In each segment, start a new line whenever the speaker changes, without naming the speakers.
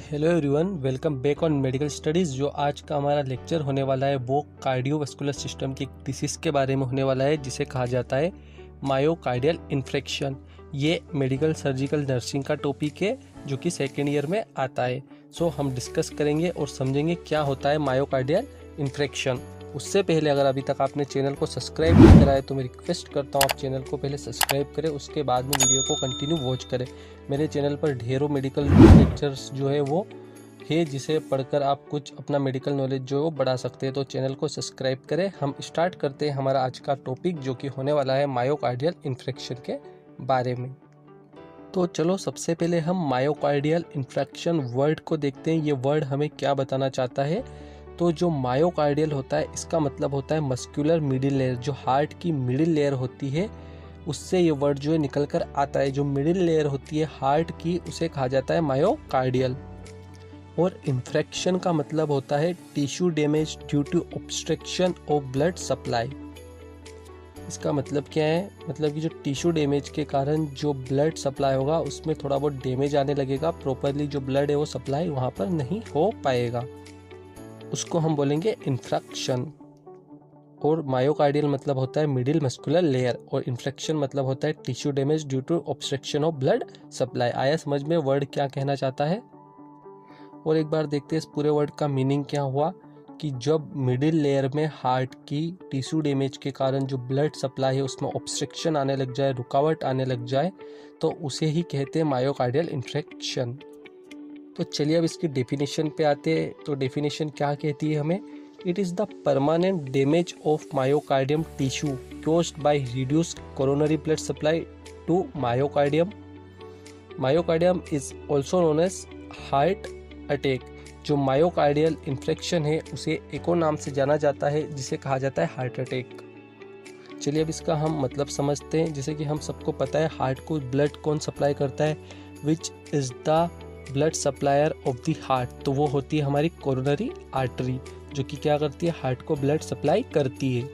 Hello everyone, welcome back on medical studies. जो आज का हमारा लेक्चर होने वाला है वो कार्डियोवास्कुलर सिस्टम की डिसीज़ के बारे में होने वाला है, जिसे कहा जाता है मायोकार्डियल इन्फ्रेक्शन। ये मेडिकल सर्जिकल नर्सिंग का टॉपिक है जो कि सेकेंड ईयर में आता है। सो हम डिस्कस करेंगे और समझेंगे क्या होता है मायोकार्डियल इन्फ्रेक्शन। उससे पहले अगर अभी तक आपने चैनल को सब्सक्राइब नहीं करा है तो मैं रिक्वेस्ट करता हूँ आप चैनल को पहले सब्सक्राइब करें, उसके बाद में वीडियो को कंटिन्यू वॉच करें। मेरे चैनल पर ढेरों मेडिकल लेक्चर्स जो है वो है, जिसे पढ़कर आप कुछ अपना मेडिकल नॉलेज जो है वो बढ़ा सकते हैं। तो चैनल को सब्सक्राइब करें। हम स्टार्ट करते हैं हमारा आज का टॉपिक जो कि होने वाला है मायोकार्डियल इन्फ्रेक्शन के बारे में। तो चलो सबसे पहले हम मायोकार्डियल इन्फ्रेक्शन वर्ड को देखते हैं। ये वर्ड हमें क्या बताना चाहता है। तो जो मायोकार्डियल होता है इसका मतलब होता है मस्कुलर मिडिल लेयर। जो हार्ट की मिडिल लेयर होती है उससे ये वर्ड जो है निकल कर आता है। जो मिडिल लेयर होती है हार्ट की उसे कहा जाता है मायोकार्डियल। और इन्फ्रेक्शन का मतलब होता है tissue damage due to obstruction of blood supply. इसका मतलब क्या है, मतलब कि जो टिश्यू डैमेज के कारण जो ब्लड सप्लाई होगा उसमें थोड़ा बहुत डैमेज आने लगेगा, प्रॉपरली जो ब्लड है वो सप्लाई वहाँ पर नहीं हो पाएगा, उसको हम बोलेंगे इन्फ्रेक्शन। और मायोकार्डियल मतलब होता है मिडिल मस्कुलर लेयर और इन्फ्रेक्शन मतलब होता है tissue damage due to obstruction of blood supply. आया समझ में वर्ड क्या कहना चाहता है। और एक बार देखते हैं इस पूरे वर्ड का मीनिंग क्या हुआ कि जब मिडिल लेयर में हार्ट की टिश्यू डैमेज के कारण जो ब्लड सप्लाई है उसमें ऑब्स्ट्रक्शन आने लग जाए, रुकावट आने लग जाए, तो उसे ही कहते हैं मायोकार्डियल इन्फ्रेक्शन। तो चलिए अब इसकी डेफिनेशन पे आते हैं। तो डेफिनेशन क्या कहती है हमें, it is the permanent damage of myocardium tissue caused by reduced coronary blood supply to myocardium. Myocardium is also known as heart attack. जो मायोकार्डियल इन्फ्रेक्शन है उसे एक और नाम से जाना जाता है जिसे कहा जाता है हार्ट अटैक। चलिए अब इसका हम मतलब समझते हैं। जैसे कि हम सबको पता है हार्ट को ब्लड कौन सप्लाई करता है, which is the blood supplier of the heart. तो वो होती है हमारी कोरोनरी आर्टरी, जो कि क्या करती है, हार्ट को ब्लड सप्लाई करती है।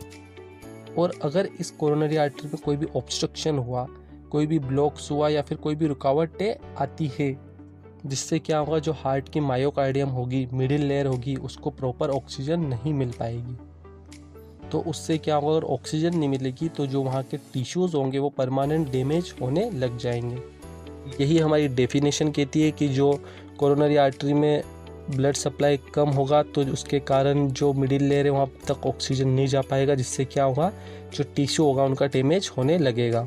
और अगर इस कोरोनरी आर्टरी में कोई भी ऑब्स्ट्रक्शन हुआ, कोई भी ब्लॉक्स हुआ या फिर कोई भी रुकावटें आती है, जिससे क्या होगा, जो हार्ट की मायोकार्डियम होगी, मिडिल लेयर होगी, उसको प्रॉपर ऑक्सीजन नहीं मिल पाएगी। तो उससे क्या होगा, अगर ऑक्सीजन नहीं मिलेगी तो जो वहाँ के टिश्यूज़ होंगे वो परमानेंट डैमेज होने लग जाएंगे। यही हमारी डेफिनेशन कहती है कि जो कोरोनरी आर्टरी में ब्लड सप्लाई कम होगा तो उसके कारण जो मिडिल लेयर है वहाँ तक ऑक्सीजन नहीं जा पाएगा, जिससे क्या होगा, जो टिश्यू होगा उनका डैमेज होने लगेगा।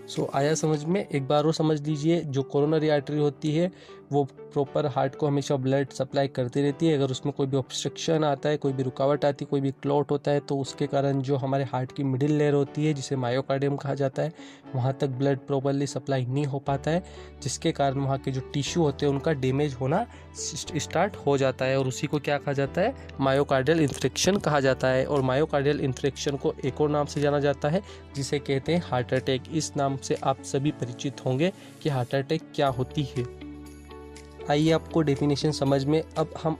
सो आया समझ में। एक बार वो समझ लीजिए, जो कोरोनरी आर्टरी होती है वो प्रॉपर हार्ट को हमेशा ब्लड सप्लाई करती रहती है। अगर उसमें कोई भी ऑब्स्ट्रक्शन आता है, कोई भी रुकावट आती है, कोई भी क्लॉट होता है, तो उसके कारण जो हमारे हार्ट की मिडिल लेयर होती है जिसे मायोकार्डियम कहा जाता है, वहाँ तक ब्लड प्रॉपरली सप्लाई नहीं हो पाता है, जिसके कारण वहाँ के जो टिश्यू होते हैं उनका डैमेज होना स्टार्ट हो जाता है। और उसी को क्या कहा जाता है, मायोकार्डियल इन्फ्रेक्शन कहा जाता है। और मायोकार्डियल इन्फ्रेक्शन को एक और नाम से जाना जाता है जिसे कहते हैं हार्ट अटैक। इस नाम से आप सभी परिचित होंगे कि हार्ट अटैक क्या होती है। आइए आपको डेफिनेशन समझ में। अब हम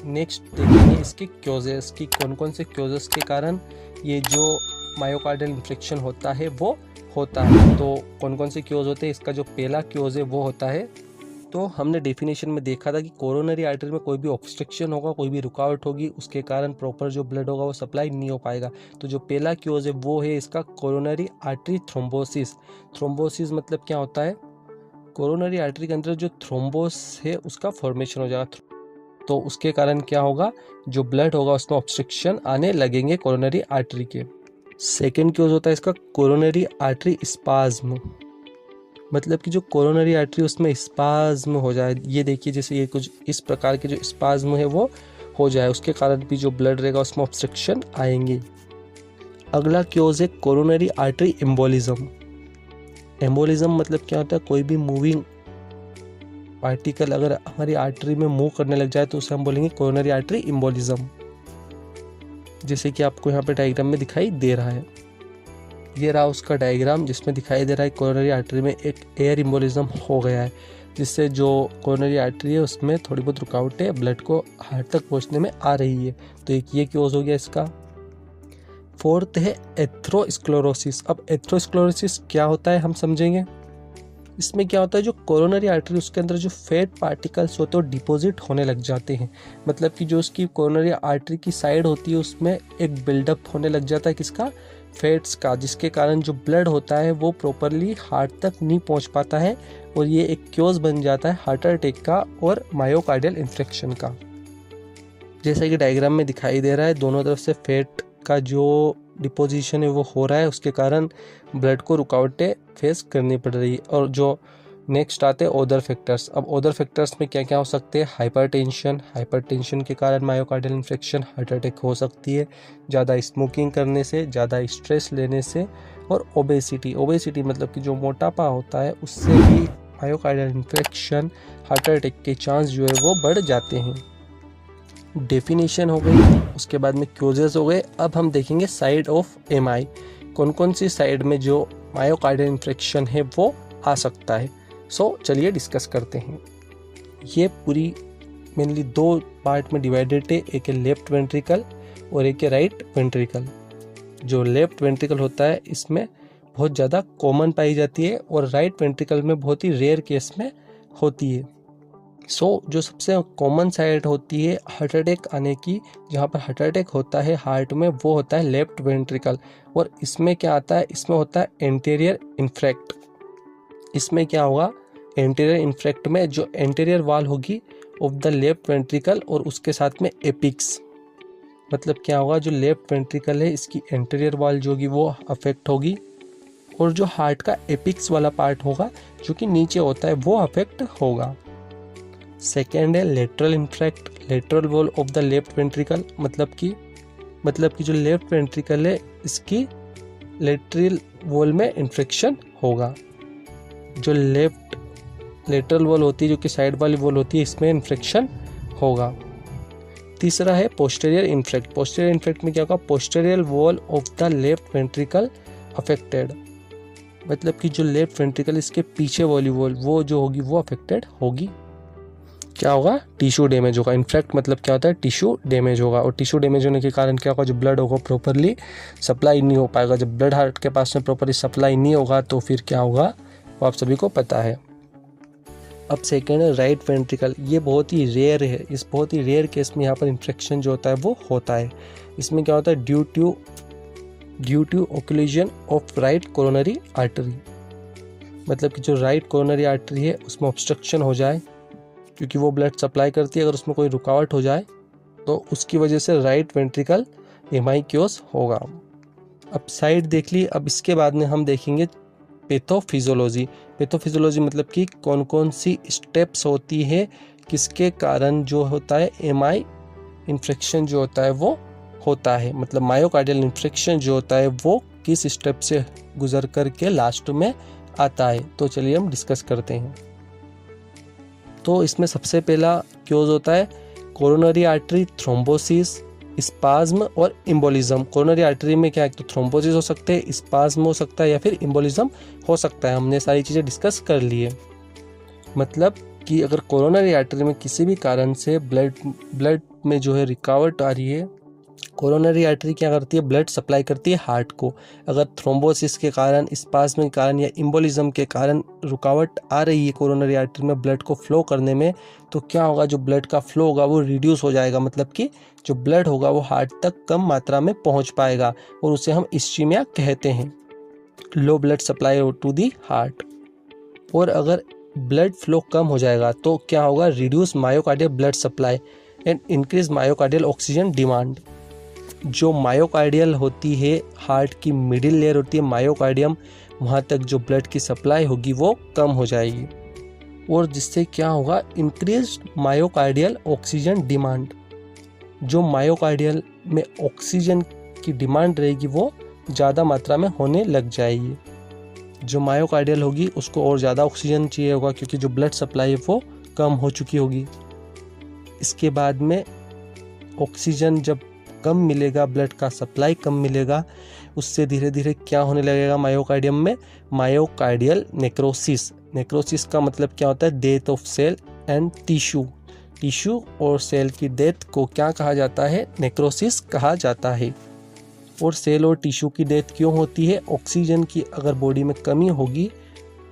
नेक्स्ट देखेंगे इसके क्योजेस की, कौन कौन से क्योजेस के कारण ये जो मायोकार्डियल इन्फ्रेक्शन होता है वो होता है। तो कौन कौन से क्योज होते हैं, इसका जो पहला क्योज है वो होता है, तो हमने डेफिनेशन में देखा था कि कोरोनरी आर्टरी में कोई भी ऑब्स्ट्रक्शन होगा, कोई भी रुकावट होगी, उसके कारण प्रॉपर जो ब्लड होगा वो सप्लाई नहीं हो पाएगा। तो जो पहला क्योज है वो है इसका कोरोनरी आर्टरी थ्रोम्बोसिस। थ्रोम्बोसिस मतलब क्या होता है, कोरोनरी आर्टरी के अंदर जो थ्रोम्बोस है उसका फॉर्मेशन हो जाएगा। तो उसके कारण क्या होगा, जो ब्लड होगा उसमें ऑब्स्ट्रक्शन आने लगेंगे कोरोनरी आर्टरी के। सेकेंड क्योज होता है इसका कोरोनरी आर्टरी स्पाज्म। मतलब कि जो कोरोनरी आर्टरी उसमें स्पाज्म हो जाए, ये देखिए जैसे ये कुछ इस प्रकार के जो स्पाज्म है वो हो जाए, उसके कारण भी जो ब्लड रहेगा उसमें ऑब्स्ट्रक्शन आएंगे। अगला क्योज है कोरोनरी आर्टरी एम्बोलिज्म। एम्बोलिज्म मतलब क्या होता है, कोई भी मूविंग पार्टिकल अगर हमारी आर्टरी में मूव करने लग जाए तो उसे हम बोलेंगे कोरोनरी आर्टरी एम्बोलिज्म। जैसे कि आपको यहाँ पे डायग्राम में दिखाई दे रहा है, ये रहा उसका डायग्राम जिसमें दिखाई दे रहा है कोरोनरी आर्टरी में एक एयर एम्बोलिज्म हो गया है, जिससे जो कोरोनरी आर्टरी है उसमें थोड़ी बहुत रुकावटें ब्लड को हार्ट तक पहुँचने में आ रही है। तो एक ये क्योज हो गया इसका। फोर्थ है एथेरोस्क्लेरोसिस। अब एथेरोस्क्लेरोसिस क्या होता है हम समझेंगे। इसमें क्या होता है, जो कोरोनरी आर्टरी उसके अंदर जो फैट पार्टिकल्स होते हैं वो डिपॉजिट होने लग जाते हैं। मतलब कि जो उसकी कोरोनरी आर्टरी की साइड होती है उसमें एक बिल्डअप होने लग जाता है किसका, फैट्स का, जिसके कारण जो ब्लड होता है वो प्रॉपरली हार्ट तक नहीं पहुंच पाता है और ये एक क्योज बन जाता है हार्ट अटैक का और मायोकार्डियल इन्फेक्शन का। जैसे कि डायग्राम में दिखाई दे रहा है, दोनों तरफ से फैट का जो डिपोजिशन है वो हो रहा है, उसके कारण ब्लड को रुकावटें फेस करनी पड़ रही है। और जो नेक्स्ट आते हैं अदर फैक्टर्स। अब अदर फैक्टर्स में क्या क्या हो सकते हैं, हाइपरटेंशन के कारण मायोकार्डियल इन्फेक्शन, हार्ट अटैक हो सकती है, ज़्यादा स्मोकिंग करने से, ज़्यादा स्ट्रेस लेने से, और ओबेसिटी मतलब कि जो मोटापा होता है उससे भी मायोकार्डियल इन्फेक्शन, हार्ट अटैक के चांस जो है वो बढ़ जाते हैं। डेफिनेशन हो गई, उसके बाद में क्यूजेस हो गए। अब हम देखेंगे साइड ऑफ एमआई, कौन कौन सी साइड में जो मायोकार्डियल इन्फेक्शन है वो आ सकता है। चलिए डिस्कस करते हैं। ये पूरी मेनली दो पार्ट में डिवाइडेड है, एक है लेफ्ट वेंट्रिकल और एक है राइट वेंट्रिकल। जो लेफ्ट वेंट्रिकल होता है इसमें बहुत ज़्यादा कॉमन पाई जाती है और राइट वेंट्रिकल में बहुत ही रेयर केस में होती है। जो सबसे कॉमन साइड होती है हार्ट अटैक आने की, जहाँ पर हार्ट अटैक होता है हार्ट में, वो होता है लेफ्ट वेंट्रिकल। और इसमें क्या आता है, इसमें होता है एंटीरियर इन्फ्रेक्ट। इसमें क्या होगा, एंटीरियर इन्फ्रेक्ट में जो एंटीरियर वॉल होगी ऑफ द लेफ्ट वेंट्रिकल और उसके साथ में एपिक्स, मतलब क्या होगा, जो लेफ्ट वेंट्रिकल है इसकी एंटीरियर वॉल जो होगी वो अफेक्ट होगी और जो हार्ट का एपिक्स वाला पार्ट होगा जो कि नीचे होता है वो अफेक्ट होगा। सेकेंड है lateral infarct, lateral wall of the left ventricle, मतलब कि जो लेफ्ट वेंट्रिकल है इसकी लेटरल वॉल में इन्फेक्शन होगा। जो लेटरल वॉल होती है, जो कि साइड वाली वॉल होती है, इसमें इन्फेक्शन होगा। तीसरा है पोस्टीरियर इन्फ्रेक्ट। पोस्टीरियर इन्फ्रेक्ट में क्या होगा, posterior wall of the left ventricle affected, मतलब कि जो लेफ्ट वेंट्रिकल इसके पीछे वाली वॉल वो जो होगी वो अफेक्टेड होगी। क्या होगा, टिश्यू डैमेज होगा। इन्फेक्ट मतलब क्या होता है, टिश्यू डैमेज होगा, और टिश्यू डैमेज होने के कारण क्या होगा, जो ब्लड होगा प्रॉपरली सप्लाई नहीं हो पाएगा। जब ब्लड हार्ट के पास में प्रॉपरली सप्लाई नहीं होगा तो फिर क्या होगा वो आप सभी को पता है। अब सेकेंड है राइट वेंट्रिकल। ये बहुत ही रेयर है, इस बहुत ही रेयर केस में यहाँ पर इन्फेक्शन जो होता है वो होता है। इसमें क्या होता है, due to occlusion of right coronary artery, मतलब कि जो राइट कोरोनरी आर्टरी है उसमें ऑब्स्ट्रक्शन हो जाए, क्योंकि वो ब्लड सप्लाई करती है, अगर उसमें कोई रुकावट हो जाए तो उसकी वजह से राइट वेंट्रिकल एमआई क्योस होगा। अब साइड देख ली। अब इसके बाद में हम देखेंगे पैथोफिजियोलॉजी मतलब कि कौन कौन सी स्टेप्स होती है किसके कारण जो होता है एमआई इन्फेक्शन जो होता है वो होता है, मतलब मायोकार्डियल इन्फेक्शन जो होता है वो किस स्टेप से गुजर करके लास्ट में आता है। तो चलिए हम डिस्कस करते हैं। तो इसमें सबसे पहला क्योज होता है कोरोनरी आर्टरी थ्रोम्बोसिस, स्पाज्म और इम्बोलिज्म। कोरोनरी आर्टरी में क्या है, तो थ्रोम्बोसिस हो सकते हैं, स्पाज्म हो सकता है या फिर इम्बोलिज्म हो सकता है। हमने सारी चीज़ें डिस्कस कर ली है। मतलब कि अगर कोरोनरी आर्टरी में किसी भी कारण से ब्लड में जो है रुकावट आ रही है, कोरोनरी आर्टरी क्या करती है, ब्लड सप्लाई करती है हार्ट को। अगर थ्रोम्बोसिस के कारण, स्पाज्म के कारण या इम्बोलिज्म के कारण रुकावट आ रही है कोरोनरी आर्टरी में ब्लड को फ्लो करने में, तो क्या होगा, जो ब्लड का फ्लो होगा वो रिड्यूस हो जाएगा, मतलब कि जो ब्लड होगा वो हार्ट तक कम मात्रा में पहुंच पाएगा और उसे हम इस्चीमिया कहते हैं, low blood supply to the heart. और अगर ब्लड फ्लो कम हो जाएगा तो क्या होगा, reduce myocardial blood supply and increase myocardial oxygen demand. जो मायोकार्डियल होती है, हार्ट की मिडिल लेयर होती है मायोकार्डियम, वहाँ तक जो ब्लड की सप्लाई होगी वो कम हो जाएगी और जिससे क्या होगा, इंक्रीज मायोकार्डियल ऑक्सीजन डिमांड। जो मायोकार्डियल में ऑक्सीजन की डिमांड रहेगी वो ज़्यादा मात्रा में होने लग जाएगी। जो मायोकार्डियल होगी उसको और ज़्यादा ऑक्सीजन चाहिए होगा क्योंकि जो ब्लड सप्लाई है वो कम हो चुकी होगी। इसके बाद में ऑक्सीजन जब कम मिलेगा, ब्लड का सप्लाई कम मिलेगा, उससे धीरे धीरे क्या होने लगेगा मायोकार्डियम में, मायोकार्डियल नेक्रोसिस। नेक्रोसिस का मतलब क्या होता है, death of cell and tissue और सेल की डेथ को क्या कहा जाता है, नेक्रोसिस कहा जाता है। और सेल और टिश्यू की डेथ क्यों होती है, ऑक्सीजन की अगर बॉडी में कमी होगी,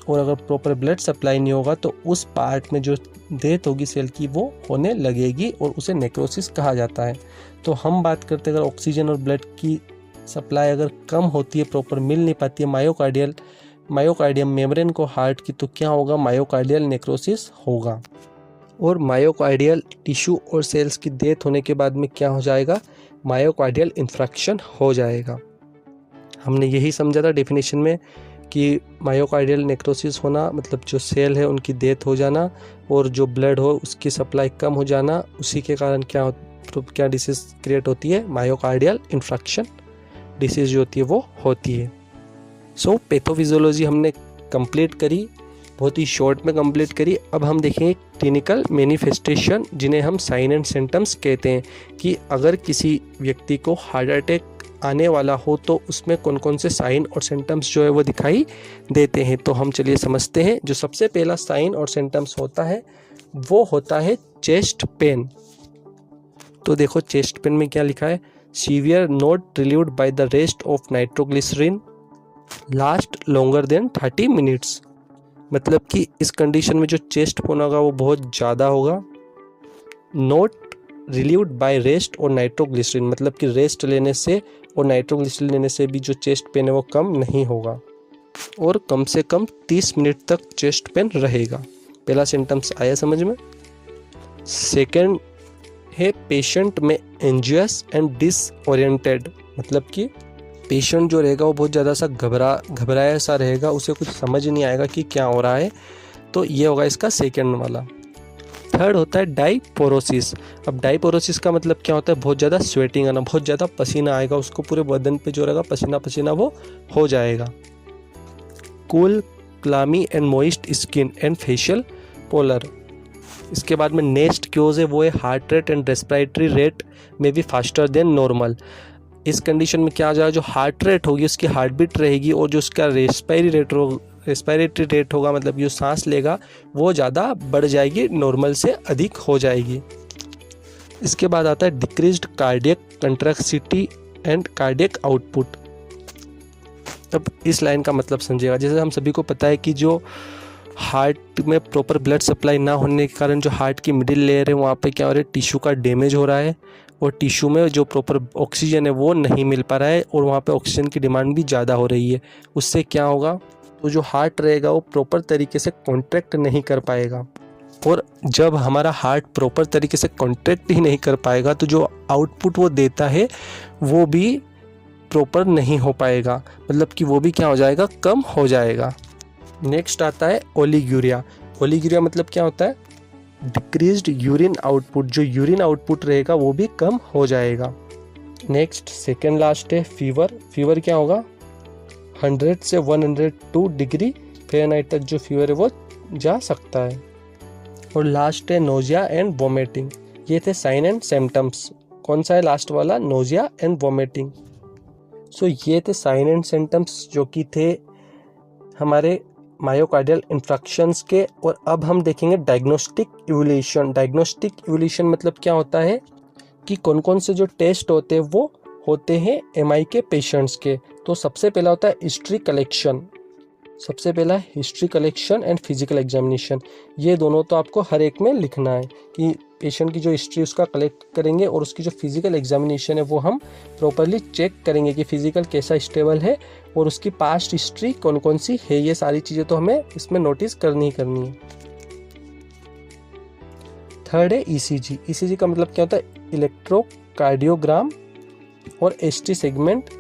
और अगर प्रॉपर ब्लड सप्लाई नहीं होगा तो उस पार्ट में जो डेथ होगी सेल की वो होने लगेगी और उसे नेक्रोसिस कहा जाता है। तो हम बात करते हैं अगर ऑक्सीजन और ब्लड की सप्लाई अगर कम होती है, प्रॉपर मिल नहीं पाती है मायोकार्डियम मेम्ब्रेन को हार्ट की, तो क्या होगा, मायोकार्डियल नेक्रोसिस होगा। और मायोकार्डियल टिश्यू और सेल्स की डेथ होने के बाद में क्या हो जाएगा, मायोकार्डियल इन्फ्रैक्शन हो जाएगा। हमने यही समझा था डेफिनेशन में कि मायोकार्डियल नेक्रोसिस होना मतलब जो सेल है उनकी डेथ हो जाना और जो ब्लड हो उसकी सप्लाई कम हो जाना, उसी के कारण क्या डिसीज क्रिएट होती है, मायोकार्डियल इन्फ्रैक्शन डिसीज जो होती है वो होती है। सो पैथोफिजियोलॉजी हमने कंप्लीट करी, बहुत ही शॉर्ट में कंप्लीट करी। अब हम देखेंगे क्लिनिकल मैनिफेस्टेशन जिन्हें हम साइन एंड सिम्टम्स कहते हैं, कि अगर किसी व्यक्ति को हार्ट अटैक आने वाला हो तो उसमें कौन कौन से साइन और सिम्टम्स जो है वो दिखाई देते हैं। तो हम चलिए समझते हैं। जो सबसे पहला साइन और सिम्टम्स होता है वो होता है चेस्ट पेन। तो देखो चेस्ट पेन में क्या लिखा है, severe not relieved by the rest of nitroglycerin last longer than 30 minutes. मतलब कि इस कंडीशन में जो चेस्ट पेन होगा वो बहुत ज़्यादा होगा। नॉट रिलीव्ड बाय रेस्ट और नाइट्रोग्लिसरीन मतलब कि रेस्ट लेने से और नाइट्रोग्लिसरीन लेने से भी जो चेस्ट पेन है वो कम नहीं होगा, और कम से कम 30 मिनट तक चेस्ट पेन रहेगा। पहला सिम्टम्स आया समझ में। सेकेंड है पेशेंट में एंजियस एंड डिसओरिएंटेड, मतलब कि पेशेंट जो रहेगा वो बहुत ज़्यादा सा घबराया सा रहेगा, उसे कुछ समझ नहीं आएगा कि क्या हो रहा है। तो ये होगा इसका सेकेंड वाला। थर्ड होता है डाइपोरोसिस। अब डाइपोरोसिस का मतलब क्या होता है, बहुत ज़्यादा स्वेटिंग आना, बहुत ज़्यादा पसीना आएगा, उसको पूरे बदन पे जो रहेगा पसीना पसीना वो हो जाएगा। Cool clammy and moist skin and facial pallor. इसके बाद में नेक्स्ट क्योज है वो है heart rate and respiratory rate में भी फास्टर देन नॉर्मल। इस कंडीशन में क्या हो जाएगा, जो हार्ट रेट होगी उसकी हार्ट बीट रहेगी और जो उसका रेस्पिरेटरी रेट होगा मतलब जो सांस लेगा वो ज़्यादा बढ़ जाएगी, नॉर्मल से अधिक हो जाएगी। इसके बाद आता है decreased cardiac contractility and cardiac output. अब इस लाइन का मतलब समझिएगा, जैसे हम सभी को पता है कि जो हार्ट में प्रॉपर ब्लड सप्लाई ना होने के कारण जो हार्ट की मिडिल लेयर है वहाँ पे क्या हो रहा है, टिश्यू का डैमेज हो रहा है और टिश्यू में जो प्रॉपर ऑक्सीजन है वो नहीं मिल पा रहा है और वहाँ पे ऑक्सीजन की डिमांड भी ज़्यादा हो रही है। उससे क्या होगा, तो जो हार्ट रहेगा वो प्रॉपर तरीके से कॉन्ट्रैक्ट नहीं कर पाएगा, और जब हमारा हार्ट प्रॉपर तरीके से कॉन्ट्रैक्ट ही नहीं कर पाएगा तो जो आउटपुट वो देता है वो भी प्रॉपर नहीं हो पाएगा, मतलब कि वो भी क्या हो जाएगा, कम हो जाएगा। नेक्स्ट आता है ओलिगुरिया। ओलिगुरिया मतलब क्या होता है, डिक्रीज्ड यूरिन आउटपुट, जो यूरिन आउटपुट रहेगा वो भी कम हो जाएगा। नेक्स्ट सेकेंड लास्ट है फीवर। फीवर क्या होगा, 100 से 102 डिग्री फ़ारेनहाइट तक जो फीवर है वो जा सकता है। और लास्ट है नोजिया एंड वोमिटिंग। ये थे साइन एंड सिम्टम्स। कौन सा है लास्ट वाला, नोजिया एंड वोमिटिंग। सो ये थे साइन एंड सिम्टम्स जो कि थे हमारे मायोकार्डियल इन्फ्रैक्शंस के। और अब हम देखेंगे डायग्नोस्टिक इवोल्यूशन। डायग्नोस्टिक इवोल्यूशन मतलब क्या होता है कि कौन कौन से जो टेस्ट होते हैं वो होते हैं एमआई के पेशेंट्स के। तो सबसे पहला होता है हिस्ट्री कलेक्शन। सबसे पहला history collection and physical examination. ये दोनों तो आपको हर एक में लिखना है कि पेशेंट की जो हिस्ट्री उसका कलेक्ट करेंगे और उसकी जो फिजिकल एग्जामिनेशन है वो हम प्रॉपरली चेक करेंगे कि फिजिकल कैसा स्टेबल है और उसकी पास्ट हिस्ट्री कौन कौन सी है। ये सारी चीज़ें तो हमें इसमें नोटिस करनी ही करनी है। थर्ड है ईसीजी। ईसीजी का मतलब क्या होता है, इलेक्ट्रोकार्डियोग्राम और ST segment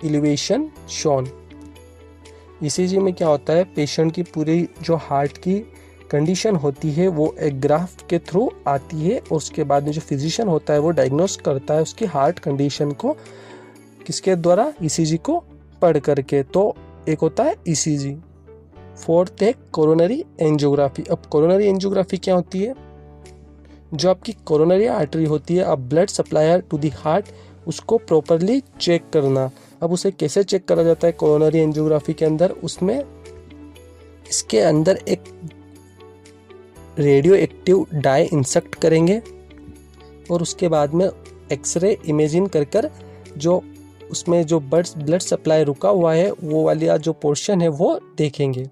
elevation shown. ECG में क्या होता है, पेशेंट की पूरी जो हार्ट की कंडीशन होती है वो एक ग्राफ के थ्रू आती है और उसके बाद में जो फिजिशियन होता है वो डायग्नोस करता है उसकी हार्ट कंडीशन को, किसके द्वारा, ईसीजी को पढ़ करके। तो एक होता है ईसीजी। फोर्थ है कोरोनरी एंजियोग्राफी। अब कोरोनरी एंजियोग्राफी क्या होती है, जो आपकी कोरोनरी आर्टरी होती है, अब blood supplier to the heart, उसको प्रॉपरली चेक करना। अब उसे कैसे चेक करा जाता है कोरोनरी एंजियोग्राफी के अंदर, उसमें इसके अंदर एक रेडियो एक्टिव डाई इंसेक्ट करेंगे और उसके बाद में एक्सरे इमेजिंग कर जो उसमें जो ब्लड सप्लाई रुका हुआ है वो वाली जो पोर्शन है वो देखेंगे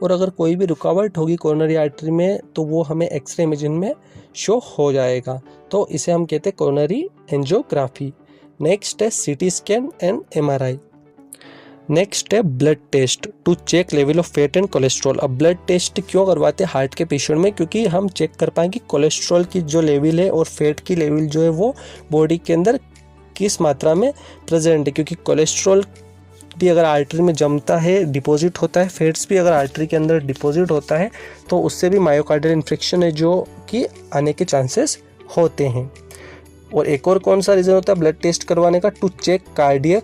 और अगर कोई भी रुकावट होगी कोरोनरी आर्टरी में तो वो हमें एक्सरे इमेजिंग में शो हो जाएगा। तो इसे हम कहते हैं कोरोनरी एंजियोग्राफी। नेक्स्ट है CT scan and MRI. Next है blood test to check level of fat and cholesterol. अब ब्लड टेस्ट क्यों करवाते हैं हार्ट के पेशेंट में? क्योंकि हम चेक कर पाएंगे कोलेस्ट्रॉल की जो लेवल है और फैट की लेवल जो है वो बॉडी के अंदर किस मात्रा में प्रेजेंट है। क्योंकि कोलेस्ट्रॉल भी अगर आर्टरी में जमता है, डिपॉजिट होता है, फैट्स भी अगर आर्टरी के अंदर डिपॉजिट होता है तो उससे भी मायोकार्डियल इन्फेक्शन है जो कि आने के चांसेस होते हैं। और एक और कौन सा रीज़न होता है ब्लड टेस्ट करवाने का? To check cardiac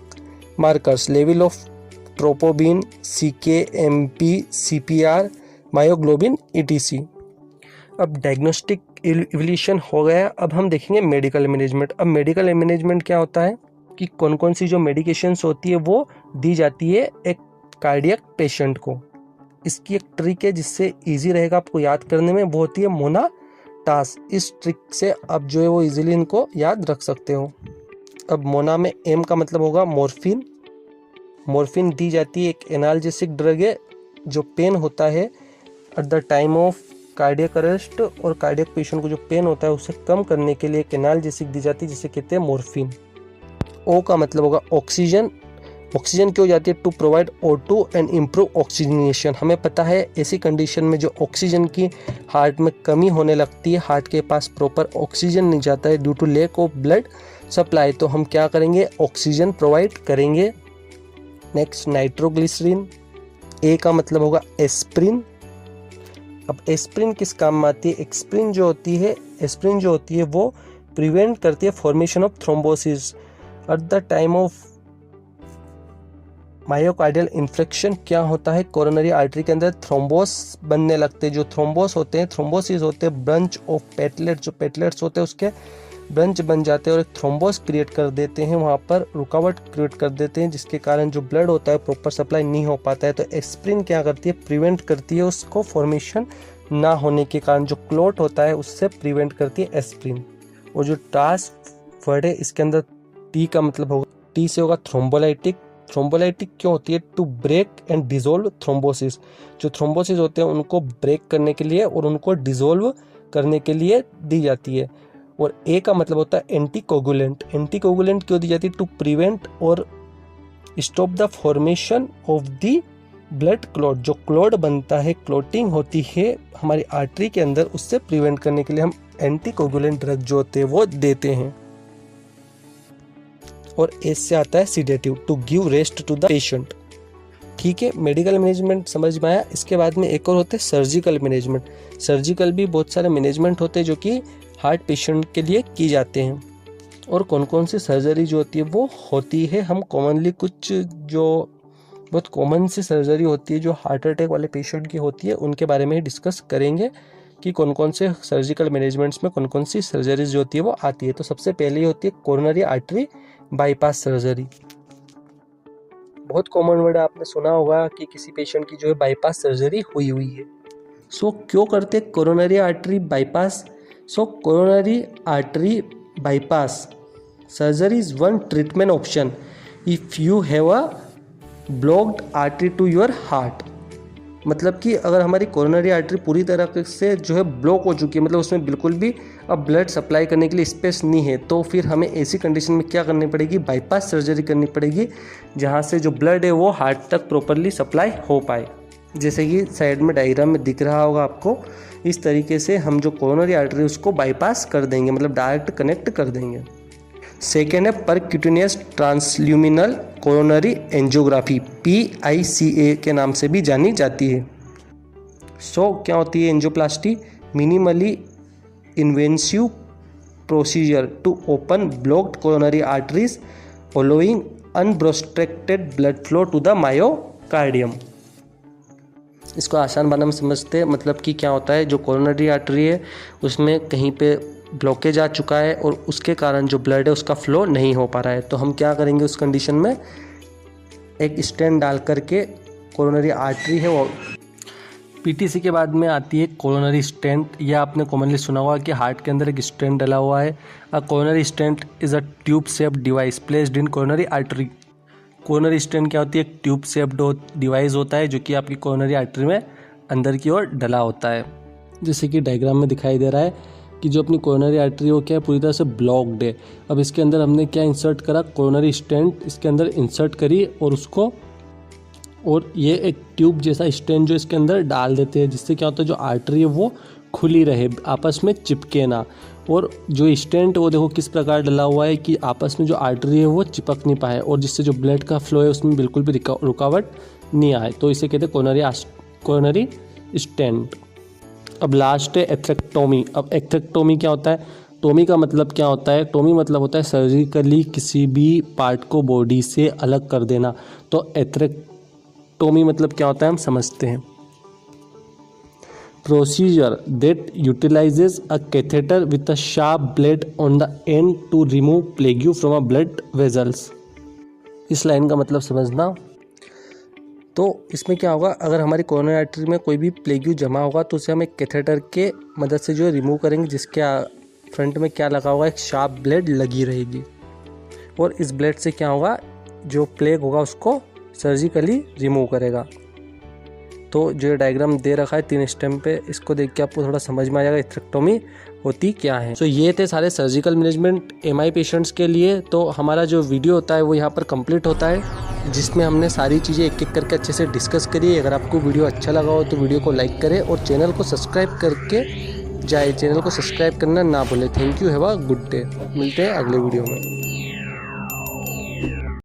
markers, level of troponin, CK, MB, CPR, myoglobin, etc. अब डायग्नोस्टिक इवोल्यूशन हो गया, अब हम देखेंगे मेडिकल मैनेजमेंट। अब मेडिकल मैनेजमेंट क्या होता है कि कौन कौन सी जो मेडिकेशंस होती है वो दी जाती है एक कार्डियक पेशेंट को। इसकी एक ट्रिक है जिससे इजी रहेगा आपको याद करने में, वो होती है मोना टास। इस ट्रिक से आप जो है वो इजीली इनको याद रख सकते हो। अब मोना में एम का मतलब होगा मॉर्फिन। मॉर्फिन दी जाती है, एक एनाल्जेसिक ड्रग है जो पेन होता है at the time of cardiac arrest, और कार्डियक पेशेंट को जो पेन होता है उसे कम करने के लिए एक एनाल्जेसिक दी जाती है जिसे कहते हैं मॉर्फिन। ओ का मतलब होगा ऑक्सीजन। ऑक्सीजन क्यों जाती है? To provide O2 and improve oxygenation. हमें पता है ऐसी कंडीशन में जो ऑक्सीजन की हार्ट में कमी होने लगती है, हार्ट के पास प्रॉपर ऑक्सीजन नहीं जाता है due to lack of blood supply, तो हम क्या करेंगे? ऑक्सीजन प्रोवाइड करेंगे। Next nitroglycerin. ए का मतलब होगा एस्प्रिन। अब एस्प्रिन किस काम में आती है? एस्प्रिन जो होती है वो प्रिवेंट करती है formation of thrombosis at the time of myocardial infection. क्या होता है कोरोनरी आर्टरी के अंदर थ्रोम्बोस बनने लगते हैं। जो थ्रोम्बोस होते हैं, थ्रोम्बोसिस होते हैं ब्रंच ऑफ पेटलेट, जो पेटलेट्स होते हैं उसके ब्रंच बन जाते हैं और एक थ्रोम्बोस क्रिएट कर देते हैं, वहाँ पर रुकावट क्रिएट कर देते हैं जिसके कारण जो ब्लड होता है प्रॉपर सप्लाई नहीं हो पाता है। तो एस्प्रिन क्या करती है? प्रिवेंट करती है उसको फॉर्मेशन ना होने के कारण, जो क्लॉट होता है उससे प्रिवेंट करती है एस्प्रिन। और जो टास वर्ड है इसके अंदर टी का मतलब होगा, टी से होगा थ्रोम्बोलाइटिक। थ्रोम्बोलाइटिक क्यों होती है? To break and dissolve thrombosis. जो थ्रोम्बोसिस होते हैं उनको ब्रेक करने के लिए और उनको डिसोल्व करने के लिए दी जाती है। और ए का मतलब होता है एंटीकोगुलेंट। एंटीकोगुलेंट क्यों दी जाती है? टू प्रिवेंट और stop the formation of the blood clot. जो क्लॉट बनता है, क्लॉटिंग होती है हमारी आर्टरी के अंदर, उससे प्रिवेंट करने के लिए हम एंटीकोगुलेंट ड्रग जो होते हैं वो देते हैं। और एस से आता है sedative, to give rest to the patient. ठीक है, मेडिकल मैनेजमेंट समझ में आया। इसके बाद में एक और होते हैं सर्जिकल मैनेजमेंट। सर्जिकल भी बहुत सारे मैनेजमेंट होते हैं जो कि हार्ट पेशेंट के लिए की जाते हैं। और कौन कौन सी सर्जरी जो होती है वो होती है, हम कॉमनली कुछ जो बहुत कॉमन सी सर्जरी होती है जो हार्ट अटैक वाले पेशेंट की होती है उनके बारे में ही डिस्कस करेंगे कि कौन कौन से सर्जिकल मैनेजमेंट्स में कौन कौन सी सर्जरीज जो होती है वो आती है। तो सबसे पहले होती है कोरोनरी आर्टरी बाईपास सर्जरी। बहुत कॉमन वर्ड आपने सुना होगा कि किसी पेशेंट की जो है बाईपास सर्जरी हुई है। सो क्यों करते coronary artery bypass? So coronary artery bypass surgery is one treatment option if you have a blocked artery to your heart. मतलब कि अगर हमारी कोरोनरी आर्टरी पूरी तरह से जो है ब्लॉक हो चुकी है, मतलब उसमें बिल्कुल भी अब ब्लड सप्लाई करने के लिए स्पेस नहीं है, तो फिर हमें ऐसी कंडीशन में क्या करनी पड़ेगी? बाईपास सर्जरी करनी पड़ेगी, जहाँ से जो ब्लड है वो हार्ट तक प्रॉपरली सप्लाई हो पाए। जैसे कि साइड में डायग्राम में दिख रहा होगा आपको, इस तरीके से हम जो कोरोनरी आर्टरी उसको बाईपास कर देंगे, मतलब डायरेक्ट कनेक्ट कर देंगे। सेकेंड है percutaneous transluminal coronary angiography, PICA के नाम से भी जानी जाती है। सो क्या होती है angioplasty? Minimally invasive procedure to open blocked coronary arteries allowing unobstructed blood flow to the myocardium. इसको आसान भाषा में समझते हैं, मतलब कि क्या होता है, जो कोरोनरी आर्टरी है उसमें कहीं पे ब्लॉकेज आ चुका है और उसके कारण जो ब्लड है उसका फ्लो नहीं हो पा रहा है, तो हम क्या करेंगे उस कंडीशन में? एक स्टेंट डाल करके कोरोनरी आर्टरी है वो। PTC के बाद में आती है कोरोनरी स्टेंट। यह आपने कॉमनली सुना होगा कि हार्ट के अंदर एक स्टेंट डला हुआ है। A coronary stent is a tube shaped device placed in coronary artery. Coronary stent क्या होती है? एक ट्यूब शेप्ड डिवाइस होता है जो कि आपकी कोरोनरी आर्टरी में अंदर की ओर डला होता है। जैसे कि डायग्राम में दिखाई दे रहा है कि जो अपनी कोरोनरी आर्टरी वो क्या है, पूरी तरह से ब्लॉक्ड है। अब इसके अंदर हमने क्या इंसर्ट करा, कोरोनरी स्टेंट इसके अंदर इंसर्ट करी और ये एक ट्यूब जैसा स्टेंट जो इसके अंदर डाल देते हैं, जिससे क्या होता है जो आर्टरी है वो खुली रहे, आपस में चिपके ना। और जो स्टेंट वो देखो किस प्रकार डला हुआ है कि आपस में जो आर्टरी है वो चिपक नहीं पाए, और जिससे जो ब्लड का फ्लो है उसमें बिल्कुल भी रुकावट नहीं आए, तो इसे कहते हैं कोरोनरी स्टेंट। अब लास्ट है एथ्रेक्टोमी। अब एथ्रेक्टोमी क्या होता है, टोमी का मतलब क्या होता है, टोमी मतलब होता है सर्जिकली किसी भी पार्ट को बॉडी से अलग कर देना। तो एथ्रेक्टोमी मतलब क्या होता है हम समझते हैं। Procedure that utilizes a catheter with a sharp blade on the end to remove plaque from a blood vessels। इस लाइन का मतलब समझना। तो इसमें क्या होगा, अगर हमारी कोरोनरी आर्टरी में कोई भी प्लेग्यू जमा होगा तो उसे हम एक कैथेटर के मदद से जो रिमूव करेंगे, जिसके फ्रंट में क्या लगा होगा, एक शार्प ब्लेड लगी रहेगी, और इस ब्लेड से क्या होगा, जो प्लेग होगा उसको सर्जिकली रिमूव करेगा। तो जो डायग्राम दे रखा है 3 स्टेप पे, इसको देख के आपको थोड़ा समझ में आ जाएगा एथ्रेक्टोमी होती क्या है। तो ये थे सारे सर्जिकल मैनेजमेंट एमआई पेशेंट्स के लिए। तो हमारा जो वीडियो होता है वो यहाँ पर कंप्लीट होता है, जिसमें हमने सारी चीज़ें एक एक करके अच्छे से डिस्कस करी। अगर आपको वीडियो अच्छा लगा हो तो वीडियो को लाइक करें और चैनल को सब्सक्राइब करके चैनल को सब्सक्राइब करना ना भूलें। Thank you, have a good day. मिलते हैं अगले वीडियो में।